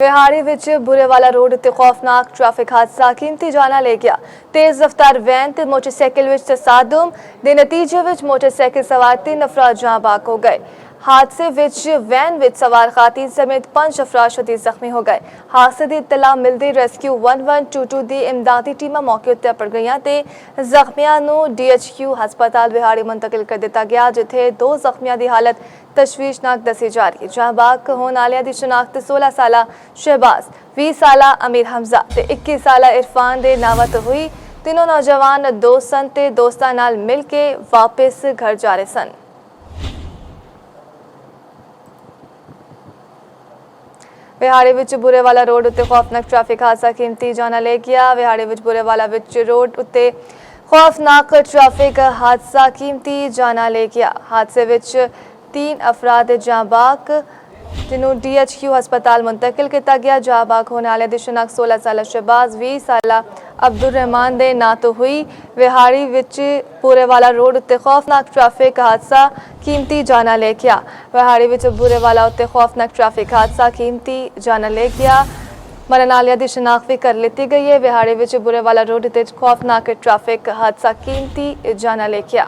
ਵਿਹਾੜੀ ਵਿੱਚ ਬੁਰੇਵਾਲਾ ਰੋਡ ਉੱਤੇ ਖੌਫਨਾਕ ਟ੍ਰੈਫਿਕ ਹਾਦਸਾ ਕੀਮਤੀ ਜਾਨਾਂ ਲੈ ਗਿਆ। ਤੇਜ਼ ਰਫ਼ਤਾਰ ਵੈਨ ਤੇ ਮੋਟਰਸਾਈਕਲ ਵਿੱਚ ਤਸਾਦਮ ਦੇ ਨਤੀਜੇ ਵਿੱਚ ਮੋਟਰਸਾਈਕਲ ਸਵਾਰ 3 ਅਫਰਾਦ ਜਾਂ ਬਾਕ ਹੋ ਗਏ। हादसे विच वैन विच सवार खातीन समेत 5 अफराद शदीद जख्मी हो गए। हादसे की इतला मिलते रेस्क्यू 1122 की इमदादी टीमां मौके उत्ते अपड़ गईयां ते जख्मियां नूं DHQ हस्पताल विहाड़ी मुंतकिल कर दिता गया, जिथे 2 जख्मियां की हालत तशवीशनाक दसी जा रही है। जहां बाक होने वालियां दी शनाख्त 16 साला शहबाज, 20 साला अमीर हमजा ते 21 साला इरफान दे नावत हुई। तीनों नौजवान दोस्त सन ते दोस्तां नाल मिल के वापस घर जा रहे सन। ਵਿਹਾੜੀ ਵਿੱਚ ਬੁਰੇਵਾਲਾ ਰੋਡ ਉੱਤੇ ਖੌਫਨਾਕ ਟ੍ਰੈਫਿਕ ਹਾਦਸਾ ਕੀਮਤੀ ਜਾਨਾਂ ਲੈ ਗਿਆ। ਵਿਹਾੜੀ ਵਿੱਚ ਬੁਰੇਵਾਲਾ ਵਿੱਚ ਰੋਡ ਉੱਤੇ ਖੌਫਨਾਕ ਟ੍ਰੈਫਿਕ ਹਾਦਸਾ ਕੀਮਤੀ ਜਾਨਾਂ ਲੈ ਗਿਆ। ਹਾਦਸੇ ਵਿੱਚ 3 ਅਫਰਾਦ ਜਾਂ ਬਾਕ, जिन्हों DHQ हस्पताल मुंतकिल किया गया। जां बाक होने वाले दी शनाख्त 16 साला शहबाज, 20 साला अब्दुल रहमान दे नां तो हुई। विहाड़ी विच बूरेवाला रोड उत्ते खौफनाक ट्रैफिक हादसा कीमती जाना ले गया। विहाड़ी विच बूरेवाला उत्ते खौफनाक ट्रैफिक हादसा कीमती जाना ले गया। मरण वालियां दी शनाख्त भी कर ली गई है। विहाड़ी विच बूरेवाला रोड उत्ते खौफनाक ट्रैफिक हादसा कीमती जाना ले गया।